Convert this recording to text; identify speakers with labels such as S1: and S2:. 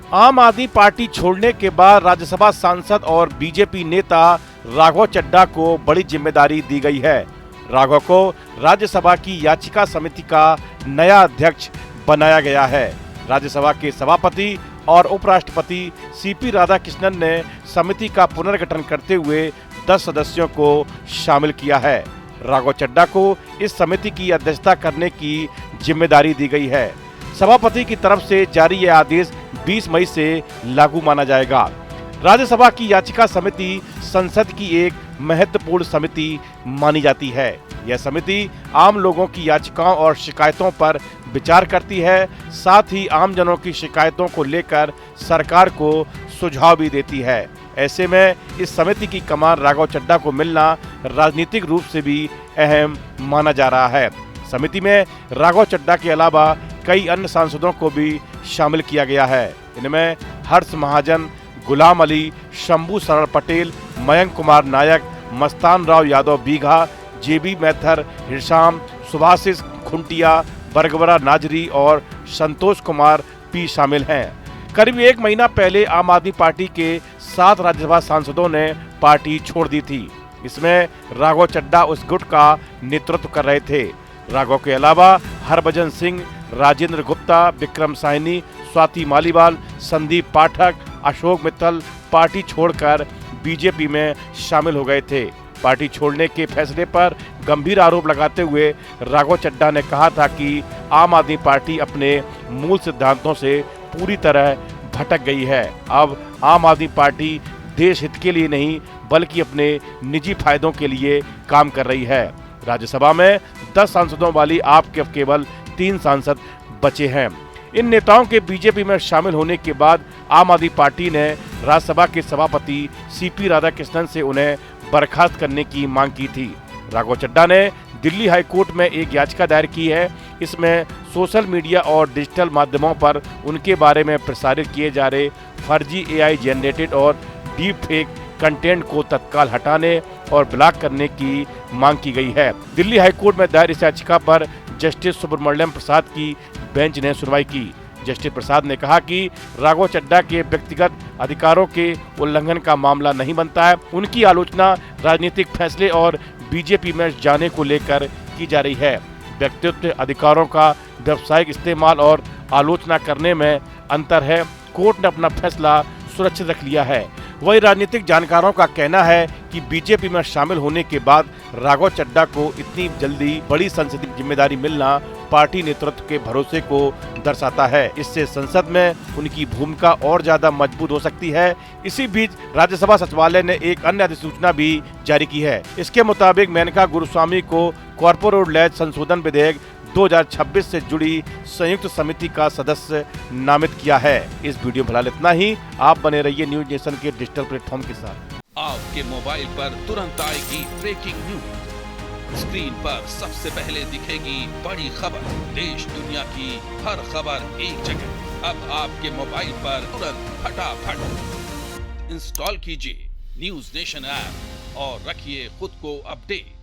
S1: आम आदमी पार्टी छोड़ने के बाद राज्यसभा सांसद और बीजेपी नेता राघव चड्ढा को बड़ी जिम्मेदारी दी गई है। राघव को राज्यसभा की याचिका समिति का नया अध्यक्ष बनाया गया है। राज्यसभा के सभापति और उपराष्ट्रपति सीपी राधाकृष्णन ने समिति का पुनर्गठन करते हुए 10 सदस्यों को शामिल किया है। राघव चड्ढा को इस समिति की अध्यक्षता करने की जिम्मेदारी दी गई है। सभापति की तरफ से जारी यह आदेश 20 मई से लागू माना जाएगा। राज्यसभा की याचिका समिति संसद की एक महत्वपूर्ण समिति मानी जाती है। यह समिति आम लोगों की याचिकाओं और शिकायतों पर विचार करती है, साथ ही आम जनों की शिकायतों को लेकर सरकार को सुझाव भी देती है। ऐसे में इस समिति की कमान राघव चड्ढा को मिलना राजनीतिक रूप से भी अहम माना जा रहा है। समिति में राघव चड्ढा के अलावा कई अन्य सांसदों को भी शामिल किया गया है। इनमें हर्ष महाजन, गुलाम अली, शंभू शरण पटेल, मयंक कुमार नायक, मस्तान राव यादव बीघा, जेबी मैथर, हिरशाम, सुभाषिस खुंटिया, बरगवरा नाजरी और संतोष कुमार पी शामिल हैं। करीब 1 महीना पहले आम आदमी पार्टी के 7 राज्यसभा सांसदों ने पार्टी छोड़ दी थी। इसमें राघव चड्ढा उस गुट का नेतृत्व कर रहे थे। राघव के अलावा हरभजन सिंह, राजेंद्र गुप्ता, विक्रम साहनी, स्वाति मालीवाल, संदीप पाठक, अशोक मित्तल पार्टी छोड़कर बीजेपी में शामिल हो गए थे। पार्टी छोड़ने के फैसले पर गंभीर आरोप लगाते हुए राघव चड्ढा ने कहा था कि आम आदमी पार्टी अपने मूल सिद्धांतों से पूरी तरह भटक गई है। अब आम आदमी पार्टी देश हित के लिए नहीं बल्कि अपने निजी फायदों के लिए काम कर रही है। राज्यसभा में 10 सांसदों वाली आप के केवल 3 सांसद बचे हैं। इन नेताओं के बीजेपी में शामिल होने के बाद आम आदमी पार्टी ने राज्यसभा के सभापति सीपी राधाकृष्णन से उन्हें बर्खास्त करने की मांग की थी। राघव चड्ढा ने दिल्ली हाई कोर्ट में एक याचिका दायर की है। इसमें सोशल मीडिया और डिजिटल माध्यमों पर उनके बारे में प्रसारित किए जा रहे फर्जी AI जनरेटेड और डीप फेक कंटेंट को तत्काल हटाने और ब्लॉक करने की मांग की गई है। दिल्ली हाई कोर्ट में दायर इस याचिका पर जस्टिस सुब्रमण्यम प्रसाद की बेंच ने सुनवाई की। जस्टिस प्रसाद ने कहा कि राघव चड्ढा के व्यक्तिगत अधिकारों के उल्लंघन का मामला नहीं बनता है। उनकी आलोचना राजनीतिक फैसले और बीजेपी में जाने को लेकर की जा रही है। व्यक्तित्व अधिकारों का व्यावसायिक इस्तेमाल और आलोचना करने में अंतर है। कोर्ट ने अपना फैसला सुरक्षित रख लिया है। वही राजनीतिक जानकारों का कहना है कि बीजेपी में शामिल होने के बाद राघव चड्ढा को इतनी जल्दी बड़ी संसदीय जिम्मेदारी मिलना पार्टी नेतृत्व के भरोसे को दर्शाता है। इससे संसद में उनकी भूमिका और ज्यादा मजबूत हो सकती है। इसी बीच राज्यसभा सचिवालय ने एक अन्य अधिसूचना भी जारी की है। इसके मुताबिक मेनका गुरुस्वामी को कॉर्पोरेट लैज संशोधन विधेयक 2026 से जुड़ी संयुक्त समिति का सदस्य नामित किया है। इस वीडियो में फिलहाल इतना ही। आप बने रहिए न्यूज नेशन के डिजिटल प्लेटफॉर्म के साथ।
S2: आपके मोबाइल पर तुरंत आएगी ब्रेकिंग न्यूज। स्क्रीन पर सबसे पहले दिखेगी बड़ी खबर। देश दुनिया की हर खबर एक जगह। अब आपके मोबाइल पर तुरंत फटाफट इंस्टॉल कीजिए न्यूज नेशन ऐप और रखिए खुद को अपडेट।